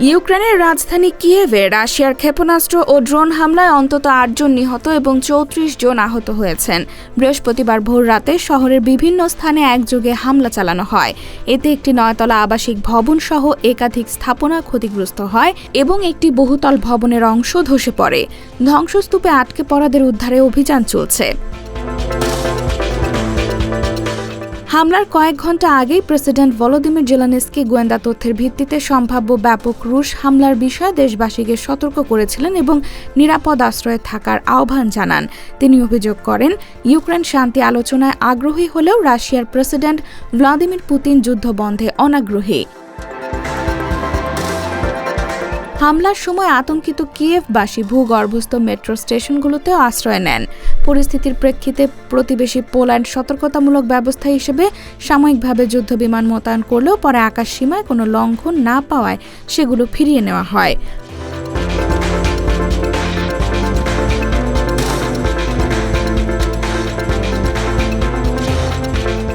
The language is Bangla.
ইউক্রেনের রাজধানী কিয়েভে রাশিয়ার ক্ষেপণাস্ত্র ও ড্রোন হামলায় অন্তত ৮ জন নিহত এবং ৩৪ জন আহত হয়েছেন। বৃহস্পতিবার ভোররাতে শহরের বিভিন্ন স্থানে একযোগে হামলা চালানো হয়। এতে একটি ৯তলা আবাসিক ভবন সহ একাধিক স্থাপনা ক্ষতিগ্রস্ত হয় এবং একটি বহুতল ভবনের অংশ ধসে পড়ে। ধ্বংসস্তূপে আটকে পড়াদের উদ্ধারে অভিযান চলছে। হামলার কয়েক ঘণ্টা আগেই প্রেসিডেন্ট ভলোদিমির জেলেনস্কি গোয়েন্দা তথ্যের ভিত্তিতে সম্ভাব্য ব্যাপক রুশ হামলার বিষয়ে দেশবাসীকে সতর্ক করেছিলেন এবং নিরাপদ আশ্রয়ে থাকার আহ্বান জানান। তিনি অভিযোগ করেন, ইউক্রেন শান্তি আলোচনায় আগ্রহী হলেও রাশিয়ার প্রেসিডেন্ট ভ্লাদিমির পুতিন যুদ্ধ বন্ধে অনাগ্রহী। হামলার সময় আতঙ্কিত কিয়েভবাসী ভূগর্ভস্থ মেট্রো স্টেশনগুলোতেও আশ্রয় নেন। পরিস্থিতির প্রেক্ষিতে প্রতিবেশী পোল্যান্ড সতর্কতামূলক ব্যবস্থা হিসেবে সাময়িকভাবে যুদ্ধবিমান মোতায়েন করলেও পরে আকাশসীমায় কোনো লঙ্ঘন না পাওয়ায় সেগুলো ফিরিয়ে নেওয়া হয়।